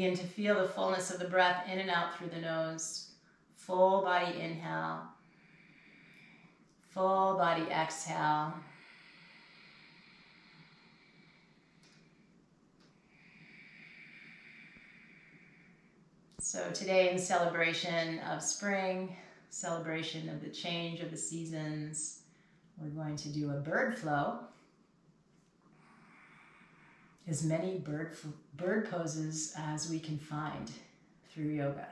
begin to feel the fullness of the breath in and out through the nose. Full body inhale. Full body exhale. So today, in celebration of spring, celebration of the change of the seasons, we're going to do a bird flow. As many bird poses as we can find through yoga.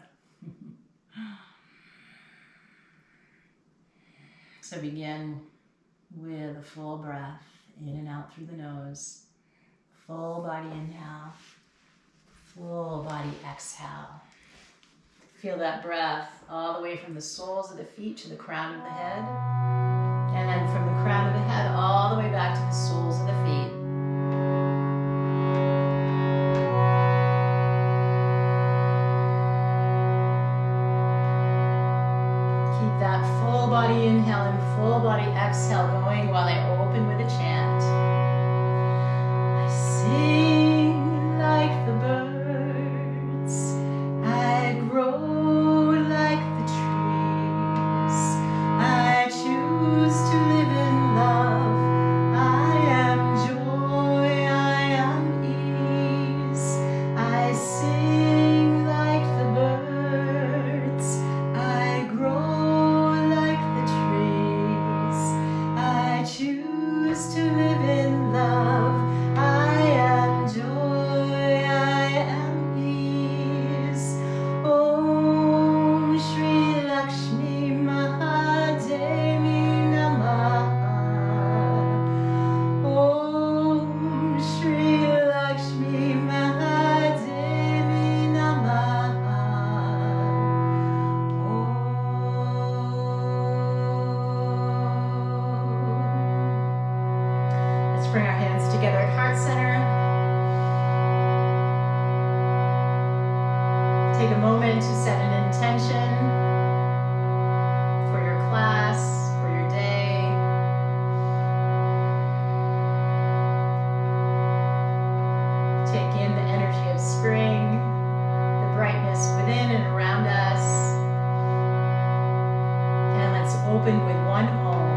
So begin with a full breath in and out through the nose. Full body inhale. Full body exhale. Feel that breath all the way from the soles of the feet to the crown of the head. And then from the crown of the head all the way back to the soles of the feet. Keep that full body inhale and full body exhale going while I open with a chant. I sing like the birds. I grow like the trees. I choose to live in love. I am joy, I am ease. I sing like the birds. I grow like the trees. I choose to live in love. I am joy, I am ease. Om Shri Lakshmi Mahadevi Namaha. Om Shri Lakshmi Mahadevi Namaha. Let's bring our hands together at heart center. Take a moment to set an intention for your class, for your day. Take in the energy of spring, the brightness within and around us. And let's open with one Om.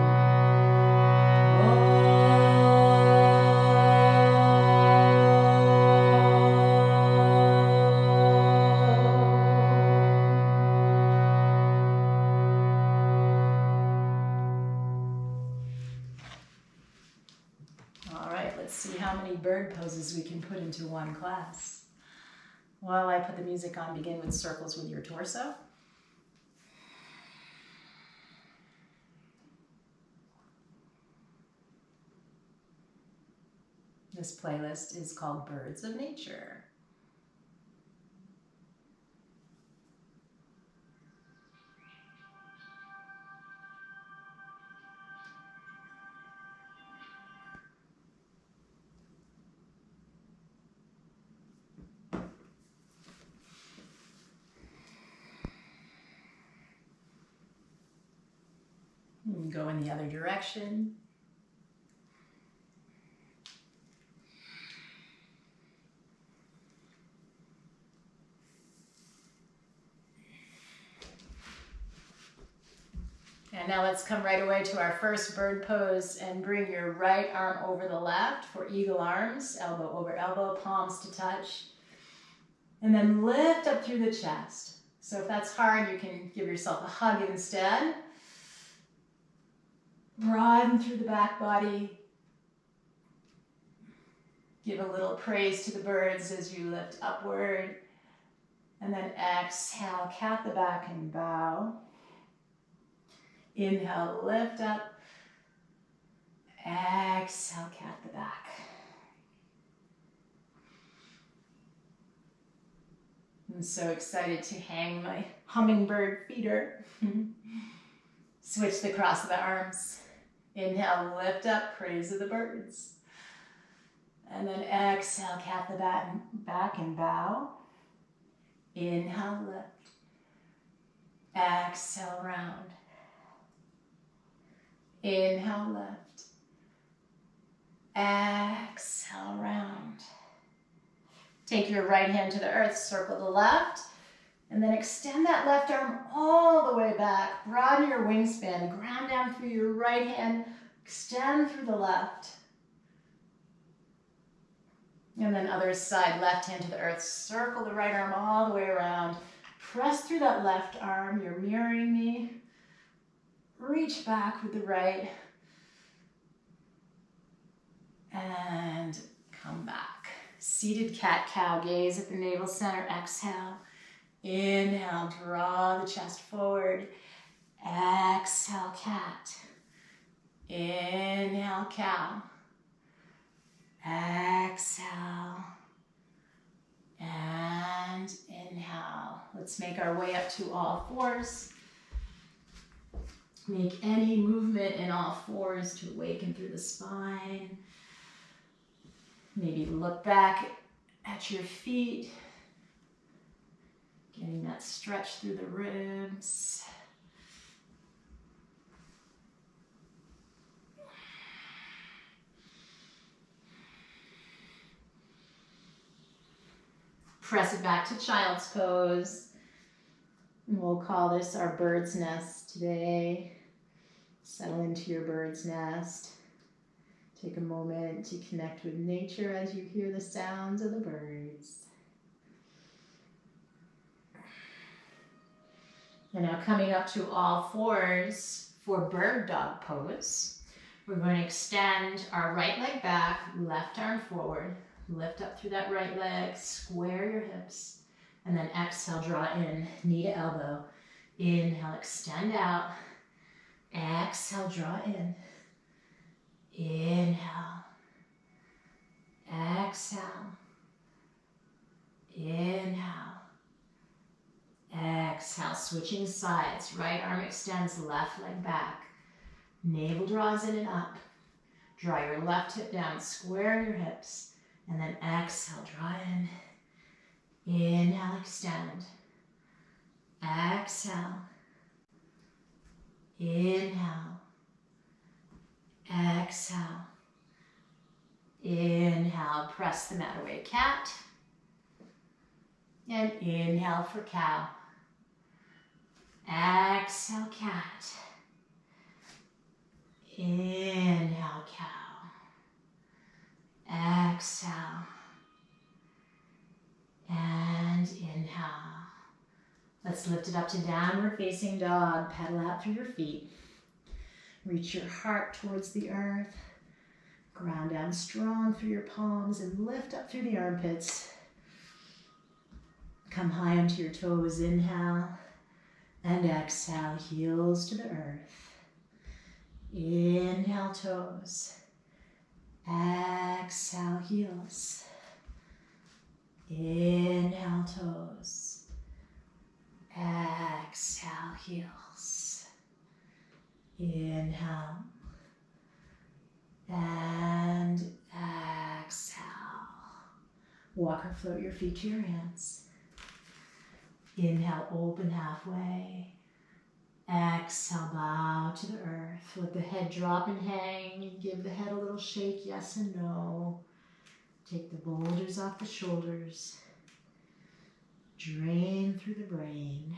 All right, let's see how many bird poses we can put into one class. While I put the music on, begin with circles with your torso. This playlist is called Birds of Nature. And go in the other direction. And now let's come right away to our first bird pose and bring your right arm over the left for eagle arms, elbow over elbow, palms to touch. And then lift up through the chest. So if that's hard, you can give yourself a hug instead. Broaden through the back body. Give a little praise to the birds as you lift upward. And then exhale, cat the back and bow. Inhale, lift up. Exhale, cat the back. I'm so excited to hang my hummingbird feeder. Switch the cross of the arms. Inhale, lift up, praise of the birds. And then exhale, cat the back and bow. Inhale, lift. Exhale, round. Inhale, lift. Exhale, round. Take your right hand to the earth, circle the left, and then extend that left arm all the way back. Broaden your wingspan, ground down through your right hand, extend through the left. And then other side, left hand to the earth, circle the right arm all the way around. Press through that left arm, you're mirroring me. Reach back with the right. And come back. Seated cat-cow, gaze at the navel center, exhale. Inhale, draw the chest forward. Exhale, cat. Inhale, cow. Exhale. And inhale. Let's make our way up to all fours. Make any movement in all fours to awaken through the spine. Maybe look back at your feet. Getting that stretch through the ribs. Press it back to child's pose. And we'll call this our bird's nest today. Settle into your bird's nest. Take a moment to connect with nature as you hear the sounds of the birds. And now coming up to all fours for bird dog pose. We're going to extend our right leg back, left arm forward. Lift up through that right leg, square your hips, and then exhale, draw in, knee to elbow. Inhale, extend out. Exhale, draw in. Inhale. Exhale. Inhale. Exhale, switching sides. Right arm extends, left leg back. Navel draws in and up. Draw your left hip down, square your hips. And then exhale, draw in. Inhale, extend. Exhale. Inhale. Exhale. Inhale, press the mat away, cat. And inhale for cow. Exhale, cat. Inhale, cow. Exhale. And inhale. Let's lift it up to downward facing dog. Pedal out through your feet. Reach your heart towards the earth. Ground down strong through your palms and lift up through the armpits. Come high onto your toes. Inhale. And exhale. Heels to the earth. Inhale, toes. Exhale, heels. Inhale, toes. Exhale, heels. Inhale. And exhale. Walk or float your feet to your hands. Inhale, open halfway. Exhale, bow to the earth. Let the head drop and hang. Give the head a little shake, yes and no. Take the boulders off the shoulders. Drain through the brain.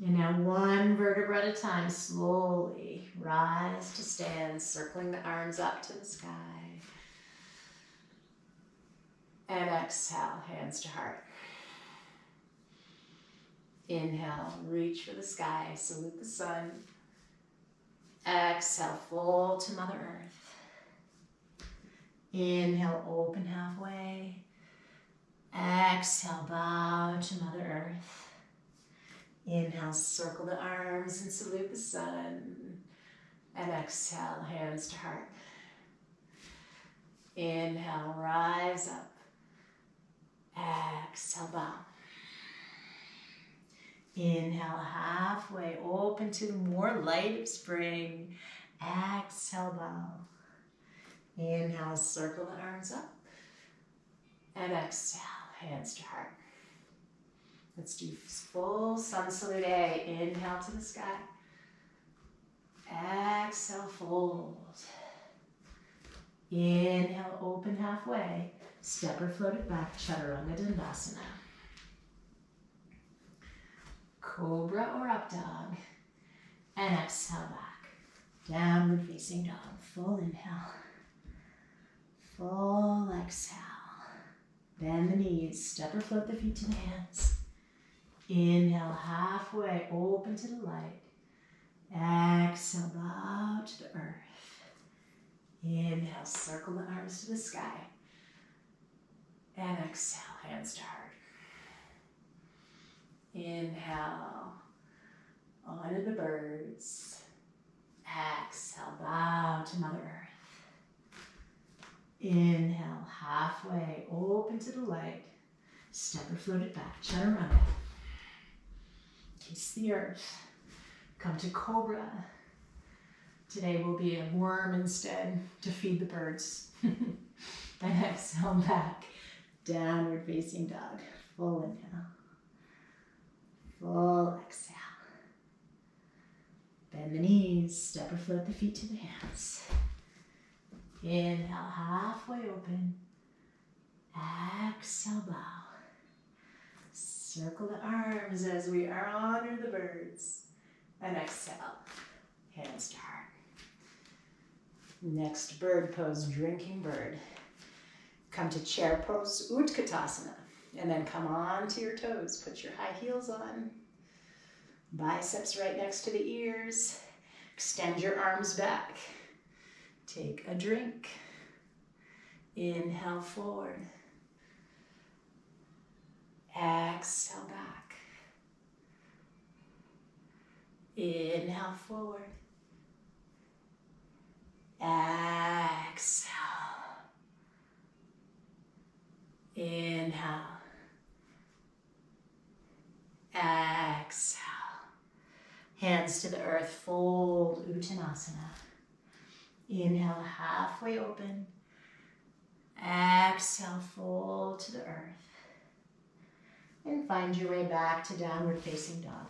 And now one vertebra at a time, slowly rise to stand, circling the arms up to the sky. And exhale, hands to heart. Inhale, reach for the sky, salute the sun. Exhale, fold to Mother Earth. Inhale, open halfway. Exhale, bow to Mother Earth. Inhale, circle the arms and salute the sun. And exhale, hands to heart. Inhale, rise up. Exhale, bow. Inhale, halfway, open to more light of spring. Exhale, bow. Inhale, circle the arms up. And exhale, hands to heart. Let's do full sun salute A. Inhale to the sky. Exhale, fold. Inhale, open halfway. Step or float it back, Chaturanga Dandasana. Cobra or up dog. And exhale back. Downward facing dog. Full inhale. Full exhale. Bend the knees. Step or float the feet to the hands. Inhale, halfway, open to the light. Exhale, bow to the earth. Inhale, circle the arms to the sky. And exhale, hands to heart. Inhale, honor the birds. Exhale, bow to Mother Earth. Inhale, halfway, open to the light. Step or float it back, Chaturanga. Kiss the earth. Come to Cobra. Today will be a worm instead to feed the birds. And exhale back. Downward facing dog. Full inhale. Full exhale. Bend the knees. Step or float the feet to the hands. Inhale, halfway open. Exhale, bow. Circle the arms as we honor the birds. And exhale, hands to heart. Next bird pose, drinking bird. Come to chair pose, Utkatasana. And then come on to your toes. Put your high heels on. Biceps right next to the ears. Extend your arms back. Take a drink. Inhale forward. Exhale back. Inhale forward. Exhale. Inhale. Exhale. Hands to the earth, fold Uttanasana. Inhale, halfway open. Exhale, fold to the earth. And find your way back to downward facing dog.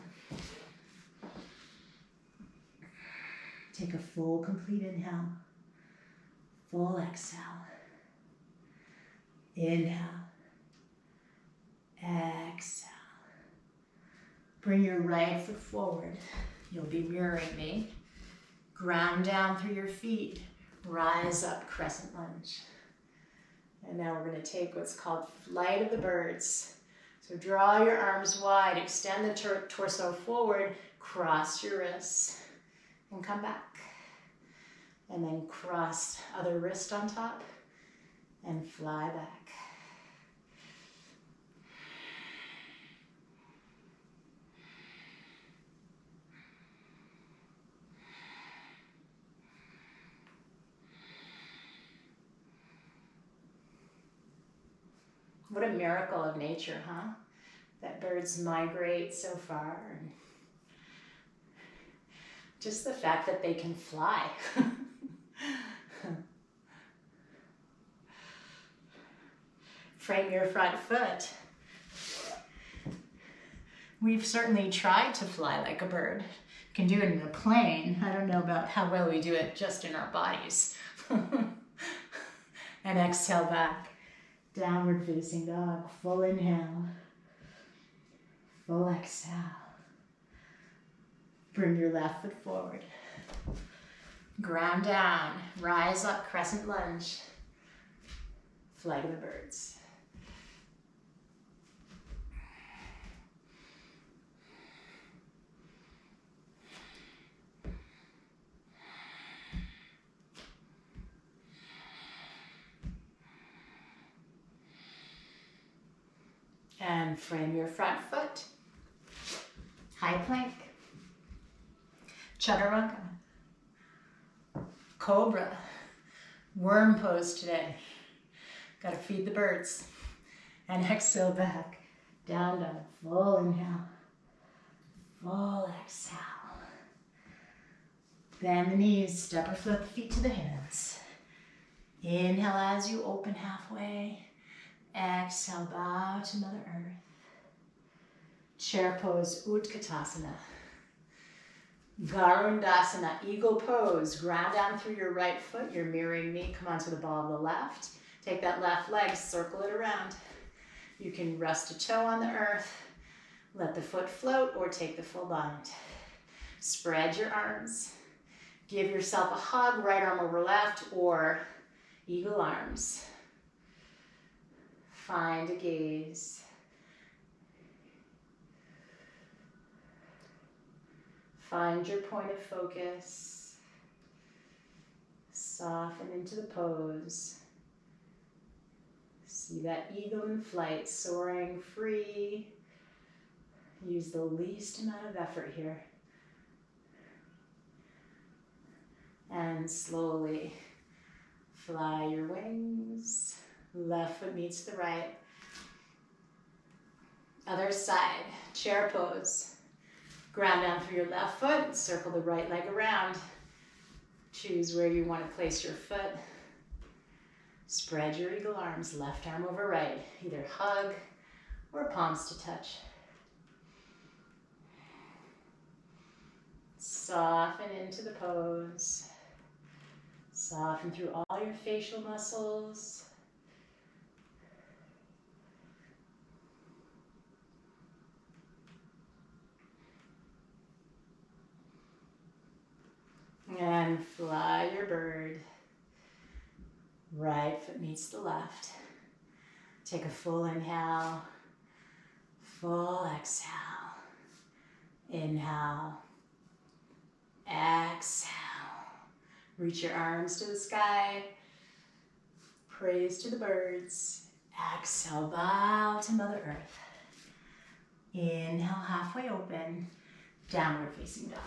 Take a full, complete inhale. Full exhale. Inhale. Exhale. Bring your right foot forward. You'll be mirroring me. Ground down through your feet. Rise up, crescent lunge. And now we're going to take what's called flight of the birds. So draw your arms wide, extend the torso forward, cross your wrists, and come back. And then cross other wrist on top, and fly back. What a miracle of nature, huh? That birds migrate so far. And just the fact that they can fly. Frame your front foot. We've certainly tried to fly like a bird. You can do it in a plane. I don't know about how well we do it just in our bodies. And exhale back. Downward facing dog. Full inhale. Full exhale. Bring your left foot forward. Ground down. Rise up, crescent lunge. Flight of the birds. And frame your front foot. High plank. Chaturanga. Cobra. Worm pose today. Gotta feed the birds. And exhale back. Down dog. Full inhale. Full exhale. Bend the knees. Step or float the feet to the hands. Inhale as you open halfway. Exhale, bow to Mother Earth. Chair pose, Utkatasana. Garudasana, eagle pose. Ground down through your right foot. You're mirroring me. Come onto the ball of the left. Take that left leg, circle it around. You can rest a toe on the earth. Let the foot float or take the full bind. Spread your arms. Give yourself a hug, right arm over left, or eagle arms. Find a gaze. Find your point of focus. Soften into the pose. See that eagle in flight, soaring free. Use the least amount of effort here. And slowly fly your wings. Left foot meets the right. Other side, chair pose. Ground down through your left foot, circle the right leg around. Choose where you want to place your foot. Spread your eagle arms, left arm over right. Either hug or palms to touch. Soften into the pose. Soften through all your facial muscles. And fly your bird. Right foot meets the left. Take a full inhale, full exhale. Inhale, exhale. Reach your arms to the sky. Praise to the birds. Exhale, bow to Mother Earth. Inhale, halfway open, downward facing dog.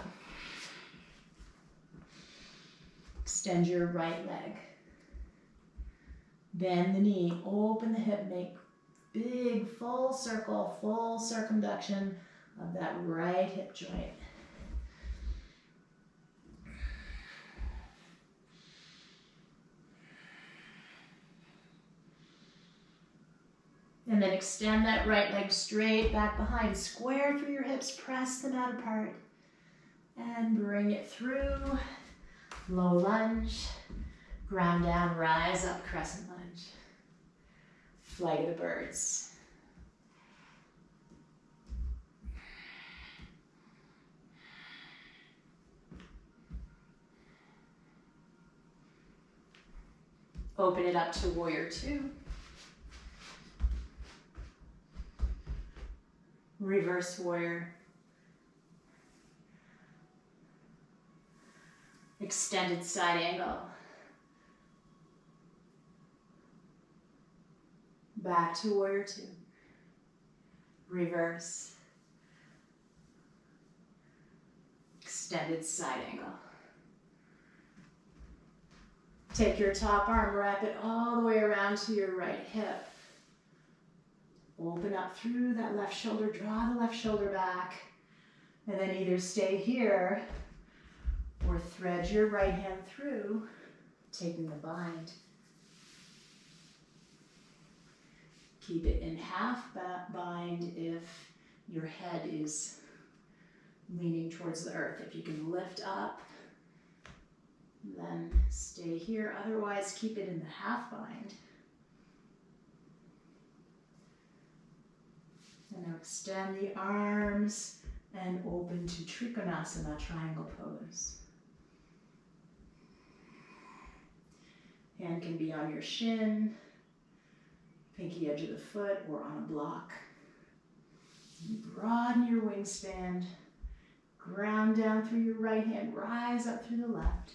Extend your right leg. Bend the knee, open the hip, make big full circle, full circumduction of that right hip joint. And then extend that right leg straight back behind. Square through your hips, press them out apart. And bring it through. Low lunge. Ground down, rise up, crescent lunge. Flight of the birds. Open it up to warrior two. Reverse warrior. Extended side angle. Back to warrior two. Reverse. Extended side angle. Take your top arm, wrap it all the way around to your right hip. Open up through that left shoulder, draw the left shoulder back, and then either stay here or thread your right hand through, taking the bind. Keep it in half bind if your head is leaning towards the earth. If you can lift up, then stay here. Otherwise, keep it in the half bind. And now extend the arms and open to Trikonasana, triangle pose. Hand can be on your shin, pinky edge of the foot, or on a block. You broaden your wingspan, ground down through your right hand, rise up through the left.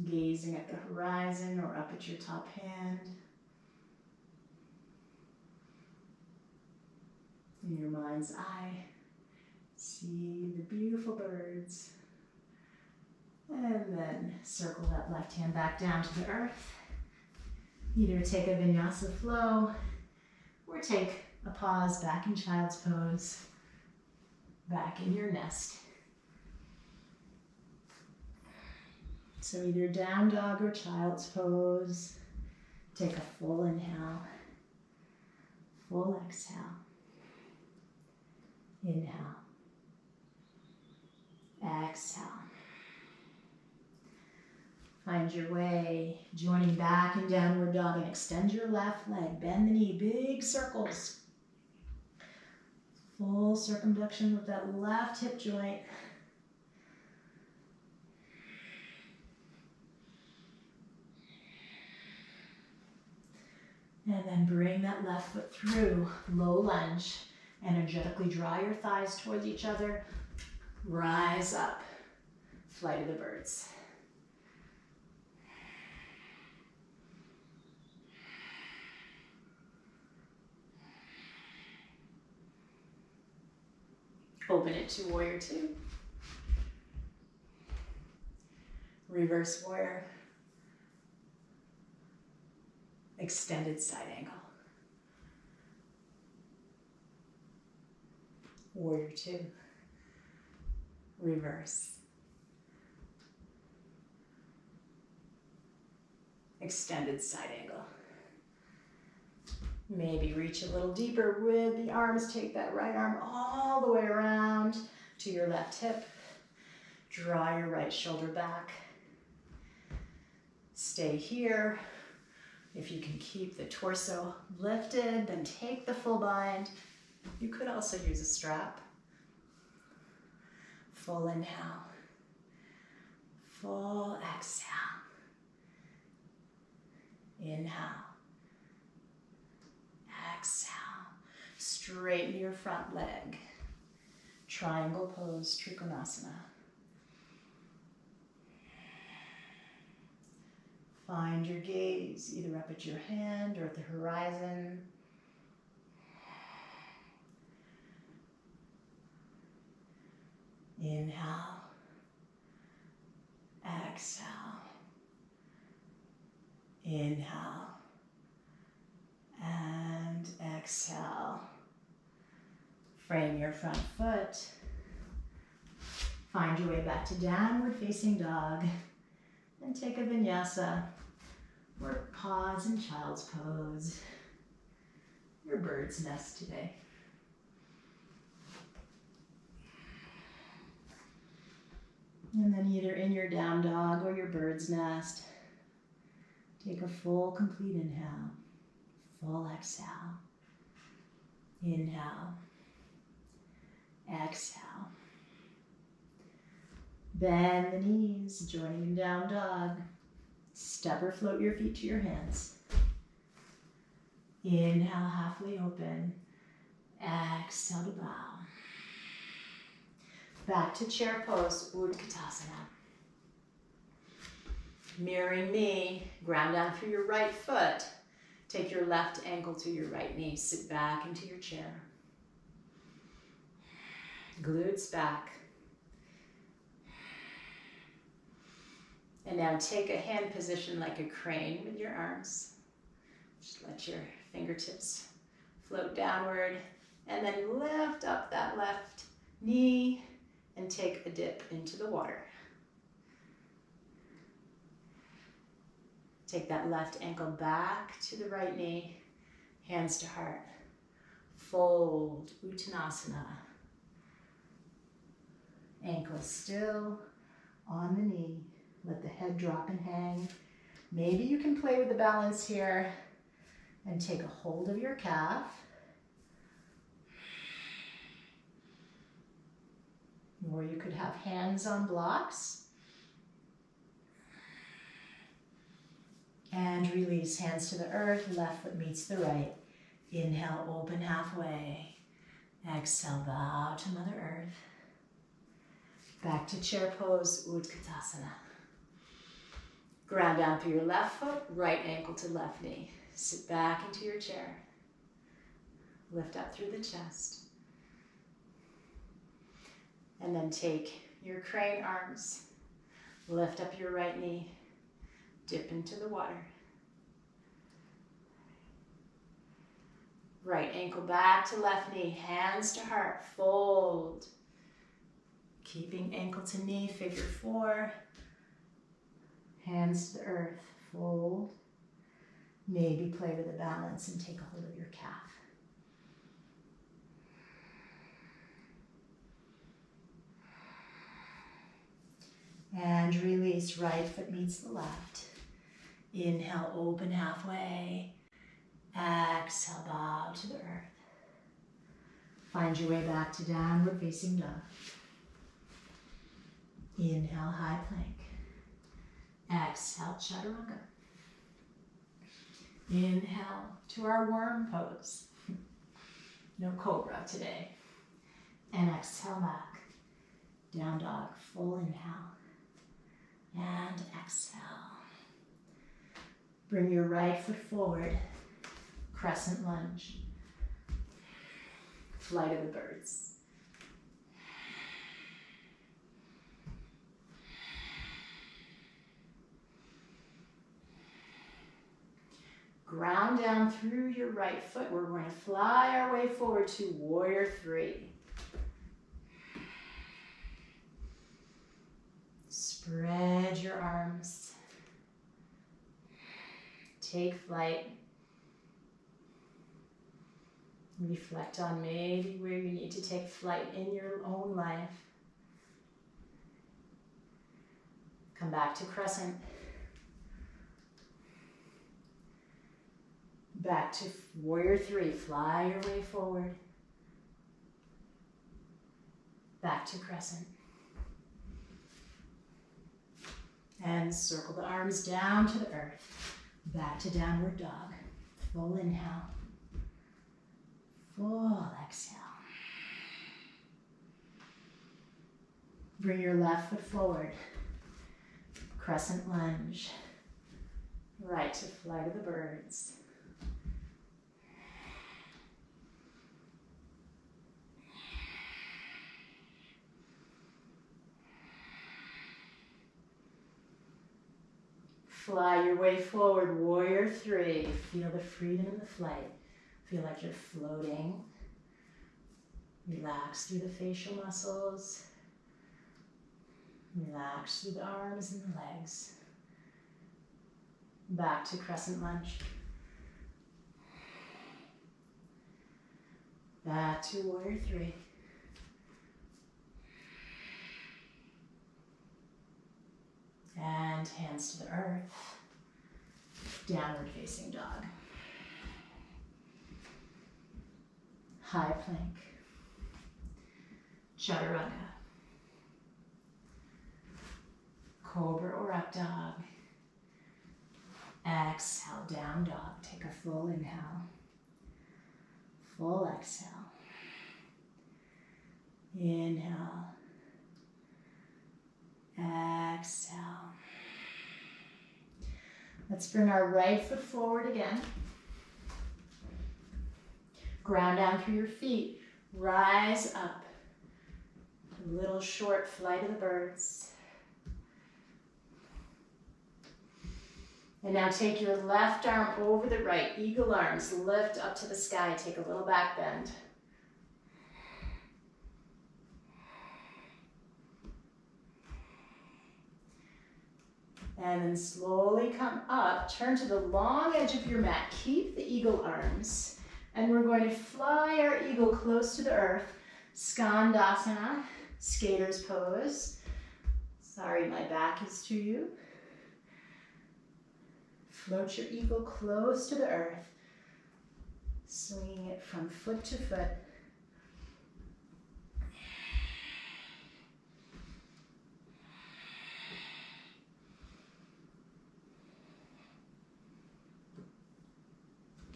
Gazing at the horizon or up at your top hand. In your mind's eye, see the beautiful birds. And then circle that left hand back down to the earth. Either take a vinyasa flow or take a pause back in child's pose, back in your nest. So either down dog or child's pose. Take a full inhale, Full exhale. Inhale. Exhale. Find your way, joining back in downward dog, and extend your left leg. Bend the knee, big circles. Full circumduction with that left hip joint. And then bring that left foot through, low lunge. Energetically draw your thighs towards each other. Rise up, flight of the birds. Open it to warrior two. Reverse warrior. Extended side angle. Warrior two. Reverse. Extended side angle. Maybe reach a little deeper with the arms. Take that right arm all the way around to your left hip. Draw your right shoulder back. Stay here. If you can keep the torso lifted, then take the full bind. You could also use a strap. Full inhale. Full exhale. Inhale. Exhale. Straighten your front leg. Triangle pose, Trikonasana. Find your gaze either up at your hand or at the horizon. Inhale. Exhale. Inhale. And exhale. Frame your front foot. Find your way back to downward facing dog. And take a vinyasa or pause in child's pose. Your bird's nest today. And then either in your down dog or your bird's nest, take a full, complete inhale. Full exhale. Inhale. Exhale. Bend the knees, joining in down dog. Step or float your feet to your hands. Inhale, halfway open. Exhale to bow. Back to chair pose, Utkatasana. Mirroring me, ground down through your right foot. Take your left ankle to your right knee. Sit back into your chair. Glutes back. And now take a hand position like a crane with your arms. Just let your fingertips float downward. And then lift up that left knee and take a dip into the water. Take that left ankle back to the right knee, hands to heart. Fold, Uttanasana. Ankle still on the knee. Let the head drop and hang. Maybe you can play with the balance here and take a hold of your calf. Or you could have hands on blocks. And release, hands to the earth, left foot meets the right. Inhale, open halfway. Exhale, bow to Mother Earth. Back to chair pose, Utkatasana. Ground down through your left foot, right ankle to left knee. Sit back into your chair. Lift up through the chest. And then take your crane arms. Lift up your right knee. Dip into the water. Right ankle back to left knee. Hands to heart. Fold. Keeping ankle to knee, figure four. Hands to the earth, fold. Maybe play with the balance and take a hold of your calf. And release, right foot meets the left. Inhale, open halfway. Exhale, bow to the earth. Find your way back to downward facing dog. Inhale, high plank. Exhale, chaturanga. Inhale to our worm pose. No cobra today. And exhale back. Down dog, full inhale. And exhale. Bring your right foot forward. Crescent lunge. Flight of the birds. Ground down through your right foot. We're going to fly our way forward to warrior three. Spread your arms. Take flight. Reflect on maybe where you need to take flight in your own life. Come back to crescent. Back to warrior three. Fly your way forward. Back to crescent. And circle the arms down to the earth. Back to downward dog. Full inhale. Full exhale. Bring your left foot forward. Crescent lunge. Right to flight of the birds. Fly your way forward, warrior three. Feel the freedom of the flight. Feel like you're floating. Relax through the facial muscles. Relax through the arms and the legs. Back to crescent lunge. Back to warrior three. And hands to the earth. Downward facing dog. High plank. Chaturanga. Cobra or up dog. Exhale, down dog. Take a full inhale. Full exhale. Inhale. Exhale. Let's bring our right foot forward again. Ground down through your feet. Rise up. A little short flight of the birds. And now take your left arm over the right. Eagle arms. Lift up to the sky. Take a little back bend. And then slowly come up, turn to the long edge of your mat. Keep the eagle arms. And we're going to fly our eagle close to the earth. Skandasana, skater's pose. Sorry, my back is to you. Float your eagle close to the earth. Swinging it from foot to foot.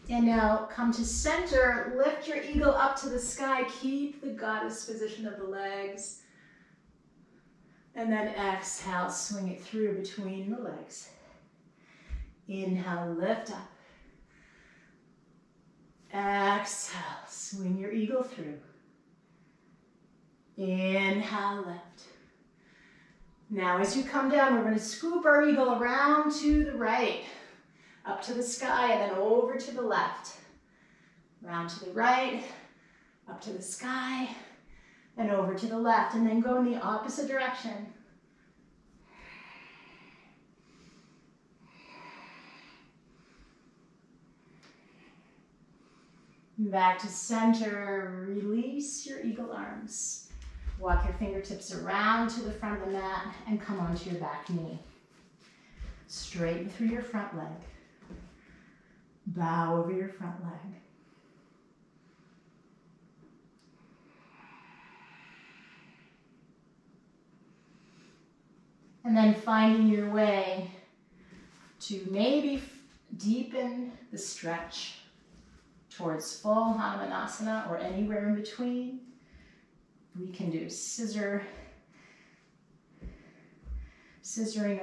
And now come to center, lift your eagle up to the sky, keep the goddess position of the legs. And then exhale, swing it through between the legs. Inhale, lift up. Exhale, swing your eagle through. Inhale, lift. Now as you come down, we're going to scoop our eagle around to the right. Up to the sky and then over to the left. Round to the right, up to the sky, and over to the left. And then go in the opposite direction. Back to center. Release your eagle arms. Walk your fingertips around to the front of the mat and come onto your back knee. Straighten through your front leg. Bow over your front leg. And then finding your way to maybe deepen the stretch towards full Hanumanasana or anywhere in between. We can do scissoring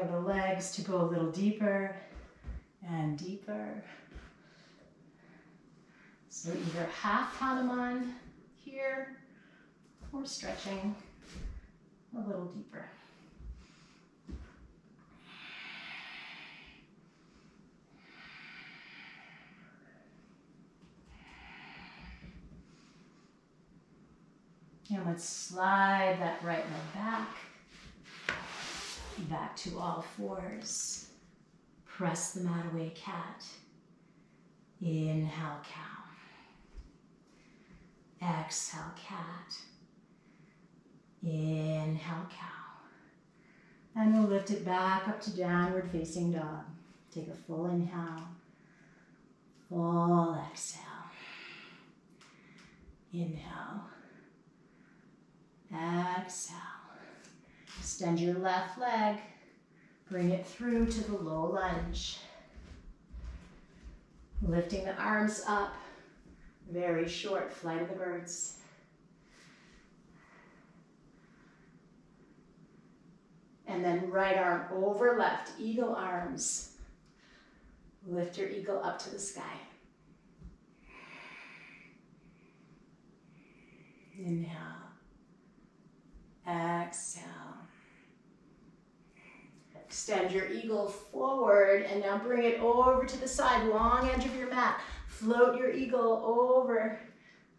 of the legs to go a little deeper and deeper. So either half Hanuman here or stretching a little deeper. And let's slide that right leg back to all fours. Press the mat away, cat. Inhale, cow. Exhale, cat. Inhale, cow. And we'll lift it back up to downward facing dog. Take a full inhale, full exhale. Inhale. Exhale. Extend your left leg. Bring it through to the low lunge. Lifting the arms up. Very short flight of the birds. And then right arm over left, eagle arms. Lift your eagle up to the sky. Inhale. Exhale. Extend your eagle forward and now bring it over to the side, long edge of your mat. Float your eagle over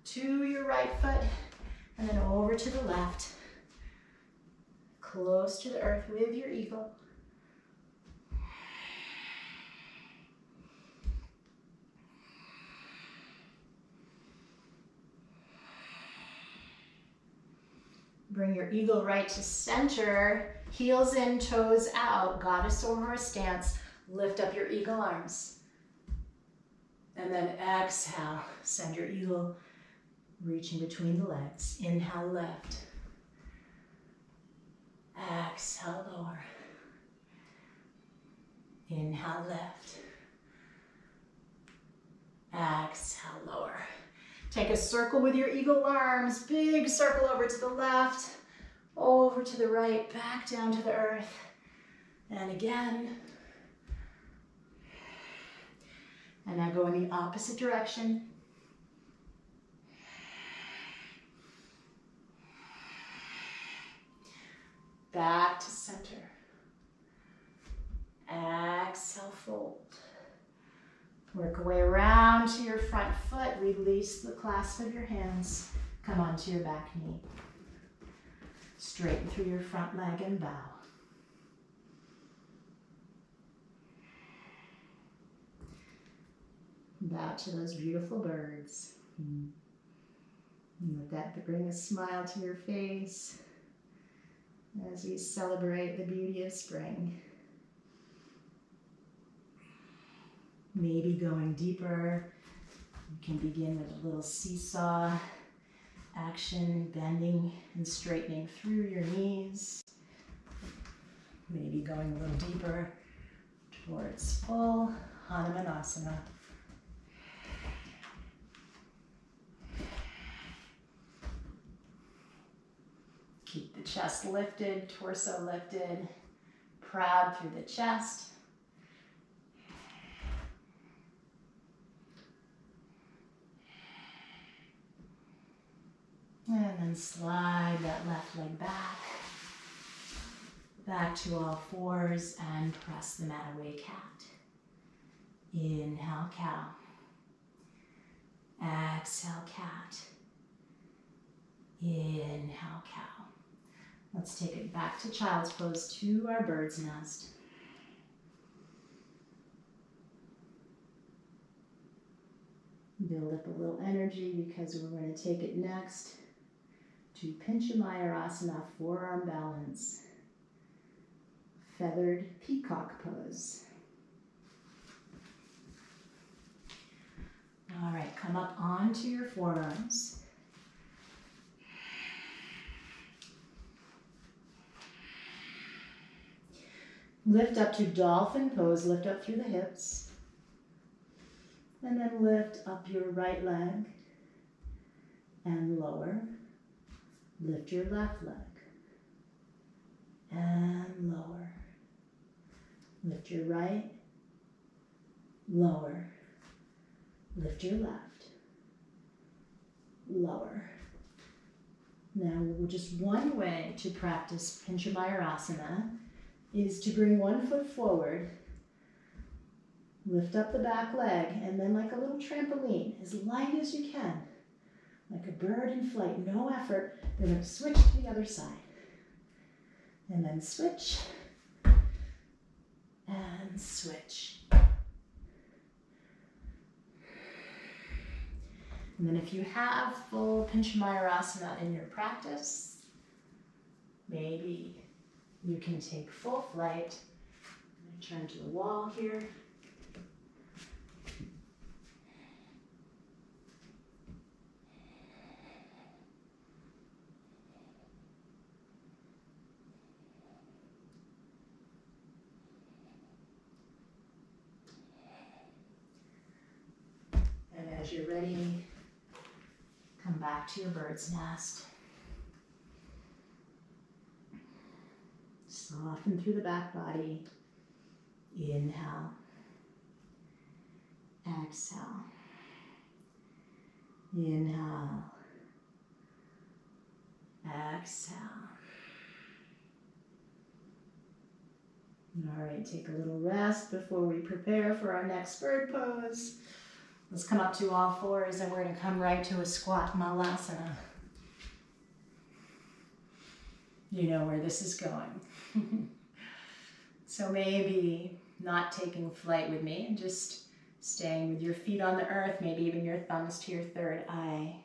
to your right foot and then over to the left. Close to the earth with your eagle. Bring your eagle right to center, heels in, toes out, goddess or horse stance. Lift up your eagle arms. And then exhale, send your eagle reaching between the legs. Inhale, lift. Exhale, lower. Inhale, lift. Exhale, lower. Take a circle with your eagle arms, big circle over to the left, over to the right, back down to the earth. And again. And now go in the opposite direction. Back to center. Exhale, fold. Work your way around to your front foot. Release the clasp of your hands. Come onto your back knee. Straighten through your front leg and bow. Bow to those beautiful birds. And let that bring a smile to your face as we celebrate the beauty of spring. Maybe going deeper, you can begin with a little seesaw action, bending and straightening through your knees. Maybe going a little deeper towards full Hanumanasana. Keep the chest lifted, torso lifted, proud through the chest. And then slide that left leg back to all fours and press the mat away, cat. Inhale, cow. Exhale, cat. Inhale, cow. Let's take it back to child's pose to our bird's nest. Build up a little energy because we're going to take it next to Pinchamayurasana, forearm balance, feathered peacock pose. All right, come up onto your forearms. Lift up to dolphin pose, lift up through the hips. And then lift up your right leg and lower. Lift your left leg and lower. Lift your right, lower. Lift your left, lower. Now, just one way to practice Pinchamayurasana is to bring one foot forward, lift up the back leg, and then like a little trampoline, as light as you can, like a bird in flight, no effort. Then we're going to switch to the other side. And then switch, and switch. And then if you have full Pinchamayurasana in your practice, maybe you can take full flight. I'm going to turn to the wall here. And as you're ready, come back to your bird's nest. Soften through the back body. Inhale. Exhale. Inhale. Exhale. All right, take a little rest before we prepare for our next bird pose. Let's come up to all fours and we're going to come right to a squat malasana. You know where this is going. So maybe not taking flight with me and just staying with your feet on the earth, maybe even your thumbs to your third eye.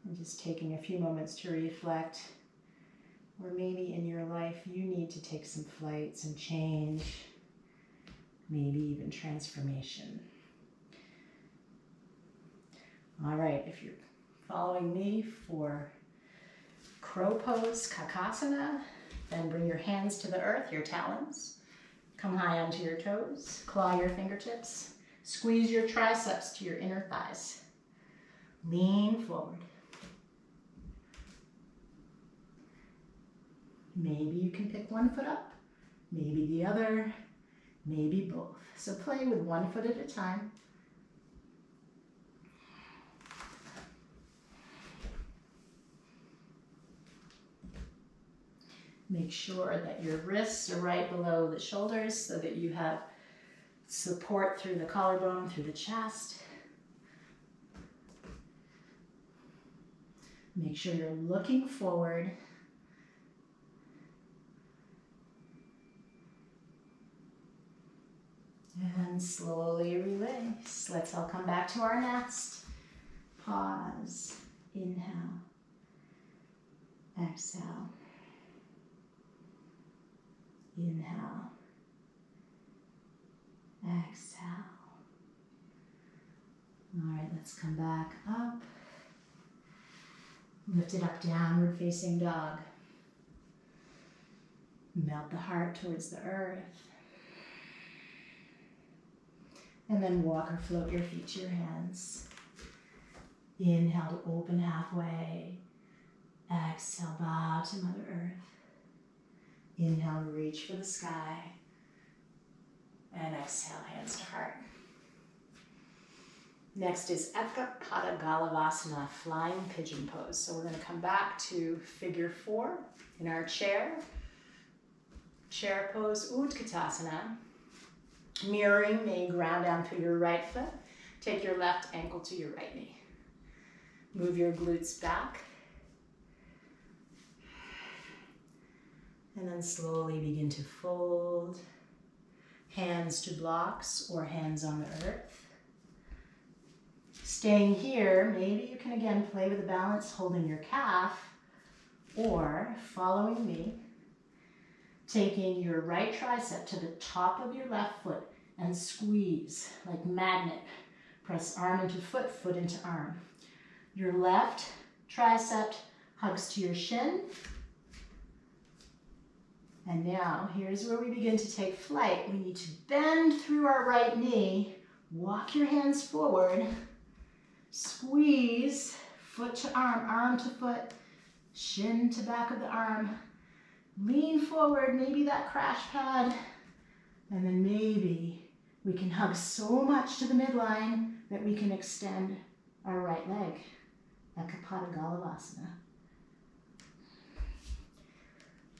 And just taking a few moments to reflect. Or maybe in your life you need to take some flight, some change, maybe even transformation. All right, if you're following me for crow pose, kakasana, then bring your hands to the earth, your talons. Come high onto your toes, claw your fingertips, squeeze your triceps to your inner thighs. Lean forward. Maybe you can pick one foot up, maybe the other, maybe both. So play with one foot at a time. Make sure that your wrists are right below the shoulders so that you have support through the collarbone, through the chest. Make sure you're looking forward. And slowly release. Let's all come back to our nest. Pause. Inhale. Exhale. Inhale. Exhale. All right, let's come back up. Lift it up, downward facing dog. Melt the heart towards the earth. And then walk or float your feet to your hands. Inhale to open halfway. Exhale, bow to Mother Earth. Inhale, reach for the sky. And exhale, hands to heart. Next is Eka Pada Galavasana, flying pigeon pose. So we're going to come back to figure 4 in our chair. Chair pose, Utkatasana. Mirroring, may ground down through your right foot. Take your left ankle to your right knee. Move your glutes back. And then slowly begin to fold. Hands to blocks or hands on the earth. Staying here, maybe you can again play with the balance, holding your calf Or following me, taking your right tricep to the top of your left foot and squeeze like magnet. Press arm into foot, foot into arm. Your left tricep hugs to your shin. And now, here's where we begin to take flight. We need to bend through our right knee, walk your hands forward, squeeze, foot to arm, arm to foot, shin to back of the arm. Lean forward, maybe that crash pad, and then maybe we can hug so much to the midline that we can extend our right leg, Ekapada Galavasana.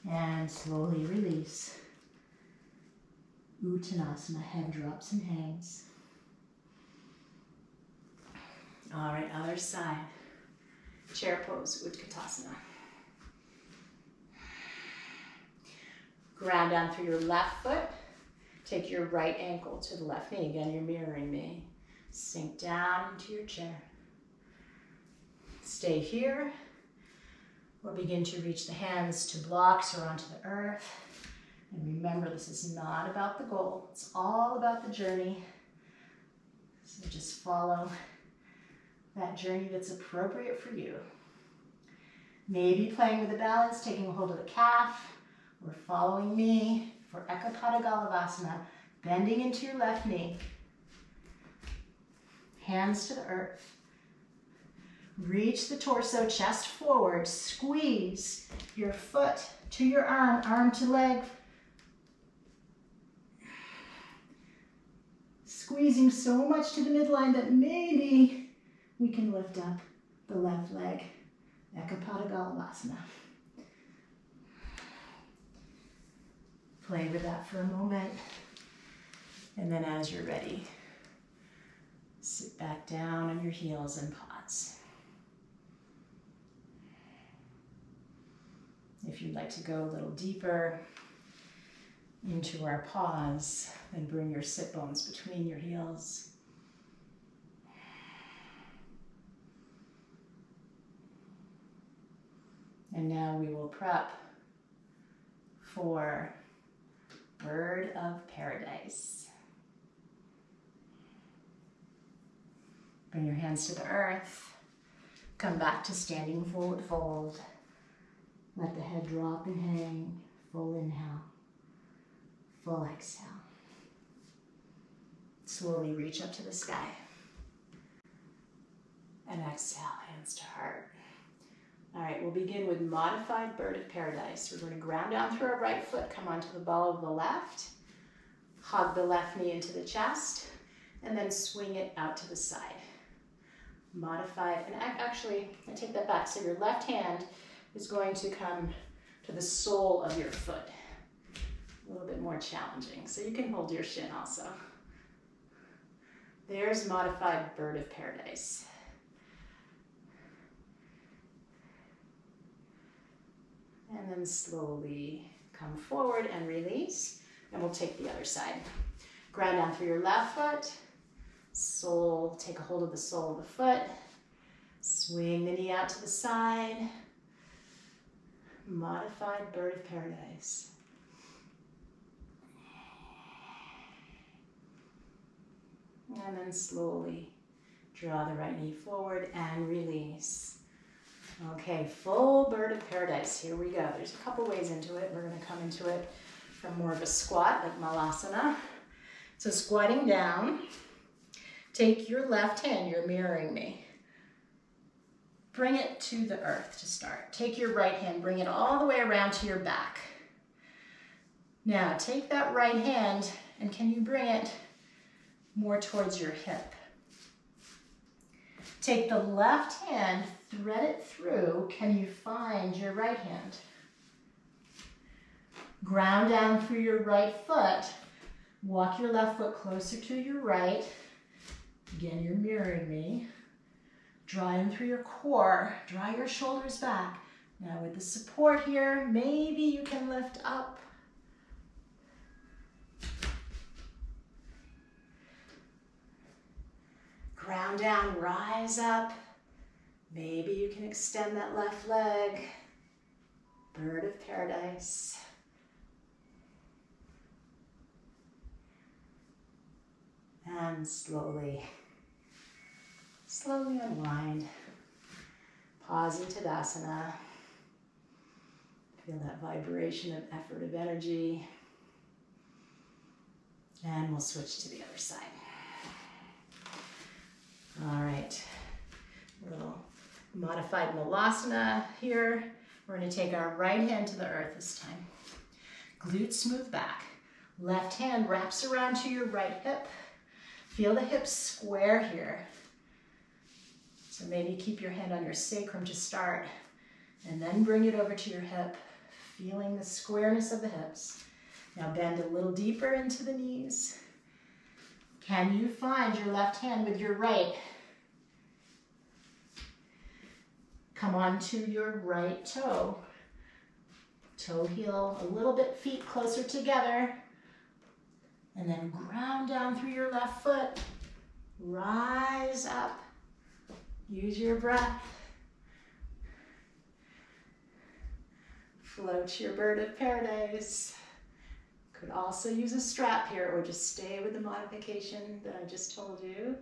And slowly release. Uttanasana, head drops and hangs. All right, other side. Chair pose, Utkatasana. Ground down through your left foot. Take your right ankle to the left knee. Again, you're mirroring me. Sink down into your chair. Stay here. Or begin to reach the hands to blocks or onto the earth. And remember, this is not about the goal. It's all about the journey. So just follow that journey that's appropriate for you. Maybe playing with the balance, taking a hold of the calf, or following me for Ekapada Galavasana, bending into your left knee. Hands to the earth. Reach the torso, chest forward. Squeeze your foot to your arm, arm to leg. Squeezing so much to the midline that maybe we can lift up the left leg. Ekapada Galavasana. Play with that for a moment. And then as you're ready, sit back down on your heels and pause. If you'd like to go a little deeper into our pause, then bring your sit bones between your heels. And now we will prep for Bird of Paradise. Bring your hands to the earth. Come back to standing forward fold. Let the head drop and hang. Full inhale. Full exhale. Slowly reach up to the sky. And exhale, hands to heart. All right, we'll begin with modified Bird of Paradise. We're going to ground down through our right foot, come onto the ball of the left, hug the left knee into the chest, and then swing it out to the side. Modified, and actually, I take that back. So your left hand is going to come to the sole of your foot. A little bit more challenging. So you can hold your shin also. There's modified Bird of Paradise. And then slowly come forward and release. And we'll take the other side. Ground down through your left foot. Sole, take a hold of the sole of the foot. Swing the knee out to the side. Modified Bird of Paradise. And then slowly draw the right knee forward and release. Okay, full Bird of Paradise. Here we go. There's a couple ways into it. We're going to come into it from more of a squat, like Malasana. So squatting down, take your left hand, you're mirroring me. Bring it to the earth to start. Take your right hand, bring it all the way around to your back. Now take that right hand and can you bring it more towards your hip? Take the left hand, thread it through. Can you find your right hand? Ground down through your right foot. Walk your left foot closer to your right. Again, you're mirroring me. Draw in through your core. Draw your shoulders back. Now with the support here, maybe you can lift up. Ground down, rise up. Maybe you can extend that left leg. Bird of paradise. And slowly unwind. Pause in Tadasana. Feel that vibration of effort, of energy. And we'll switch to the other side. All right, a little modified Malasana here. We're going to take our right hand to the earth this time. Glutes smooth back. Left hand wraps around to your right hip. Feel the hips square here. So maybe keep your hand on your sacrum to start, and then bring it over to your hip, feeling the squareness of the hips. Now bend a little deeper into the knees. Can you find your left hand with your right? Come onto your right toe. Toe heel a little bit, feet closer together. And then ground down through your left foot. Rise up. Use your breath. Float your bird of paradise. Could also use a strap here or just stay with the modification that I just told you.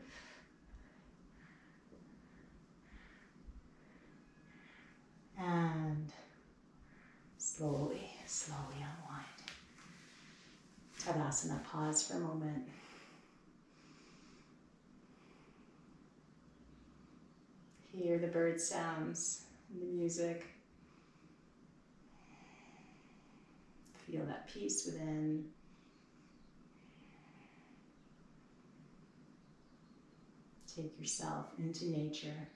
And slowly unwind. Tadasana, pause for a moment. Hear the bird sounds and the music. Feel that peace within. Take yourself into nature.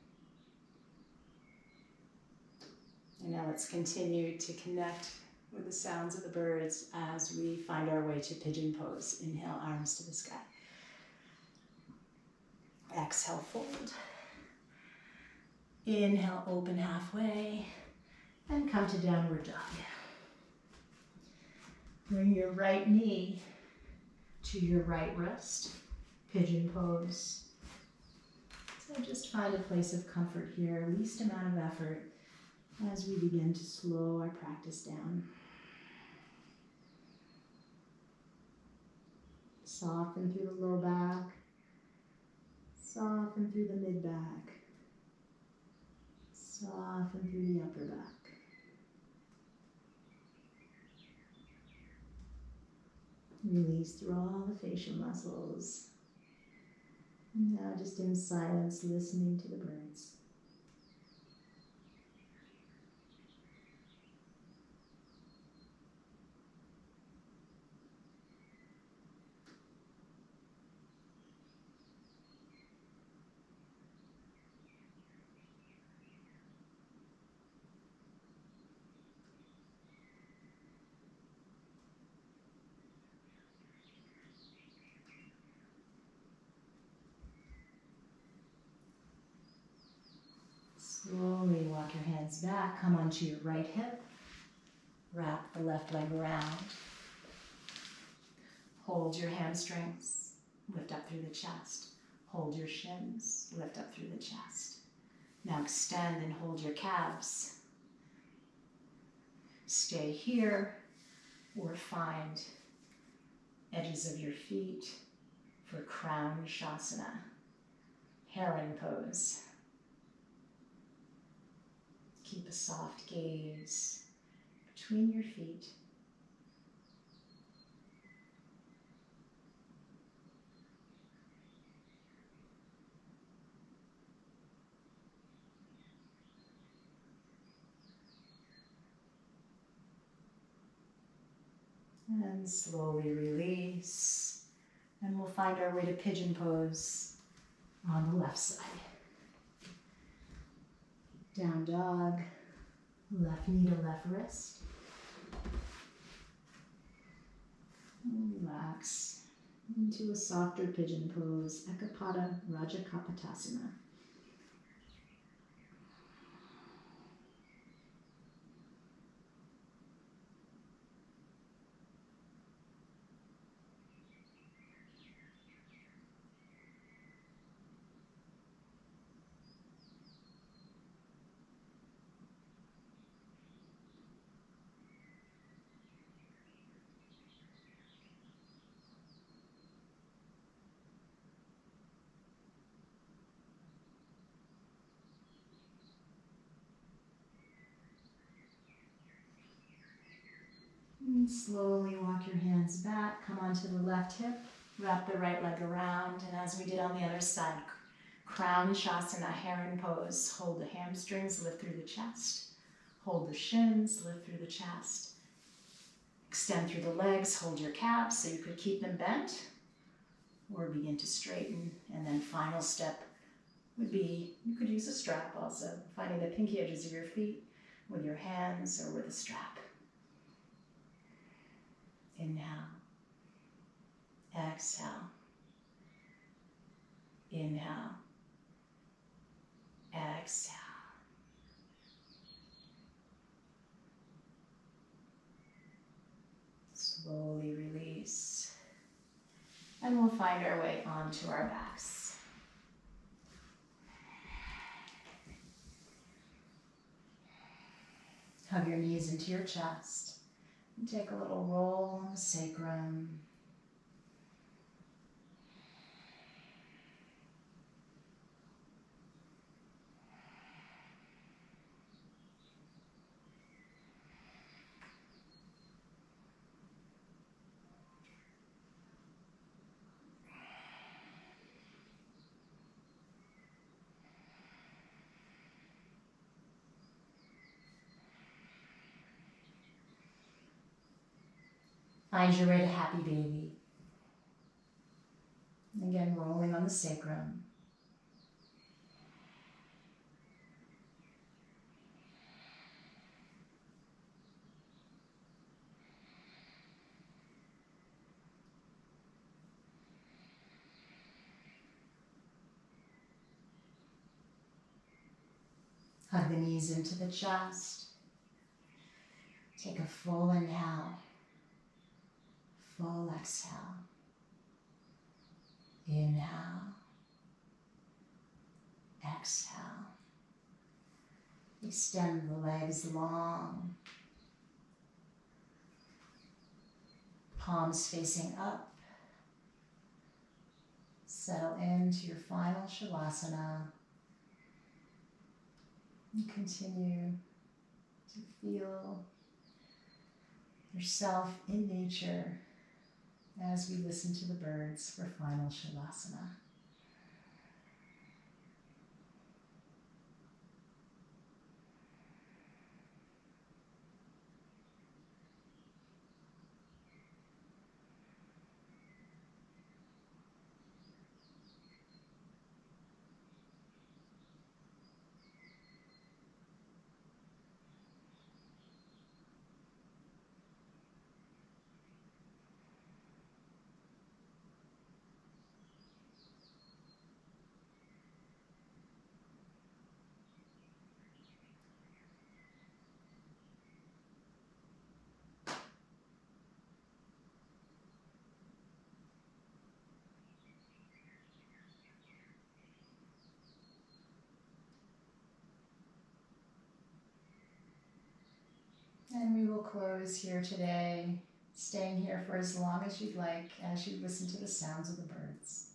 And now let's continue to connect with the sounds of the birds as we find our way to pigeon pose. Inhale, arms to the sky. Exhale, fold. Inhale, open halfway. And come to downward dog. Bring your right knee to your right wrist. Pigeon pose. So just find a place of comfort here, least amount of effort, as we begin to slow our practice down. Soften through the low back. Soften through the mid back. Soften through the upper back. Release through all the facial muscles. And now just in silence, listening to the birds. Slowly walk your hands back, come onto your right hip, wrap the left leg around, hold your hamstrings, lift up through the chest, hold your shins, lift up through the chest. Now extend and hold your calves. Stay here or find edges of your feet for crown shasana, heron pose. Keep a soft gaze between your feet. And slowly release. And we'll find our way to pigeon pose on the left side. Down dog, left knee to left wrist. And relax into a softer pigeon pose, Ekapada Rajakapotasana. And slowly walk your hands back, come onto the left hip, wrap the right leg around, and as we did on the other side, crown Shasana, heron pose. Hold the hamstrings, lift through the chest. Hold the shins, lift through the chest. Extend through the legs, hold your calves so you could keep them bent or begin to straighten. And then final step would be, you could use a strap also, finding the pinky edges of your feet with your hands or with a strap. Inhale. Exhale. Inhale. Exhale. Slowly release. And we'll find our way onto our backs. Hug your knees into your chest. And take a little roll on the sacrum. Find your way to happy baby. And again, rolling on the sacrum. Hug the knees into the chest. Take a full inhale. Full exhale. Inhale. Exhale. Extend the legs long. Palms facing up. Settle into your final Shavasana. And continue to feel yourself in nature as we listen to the birds for final Shavasana. And we will close here today, staying here for as long as you'd like as you listen to the sounds of the birds.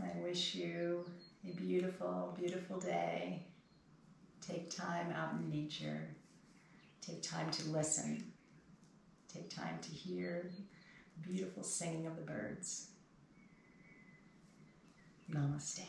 I wish you a beautiful, beautiful day. Take time out in nature. Take time to listen. Take time to hear the beautiful singing of the birds. Namaste.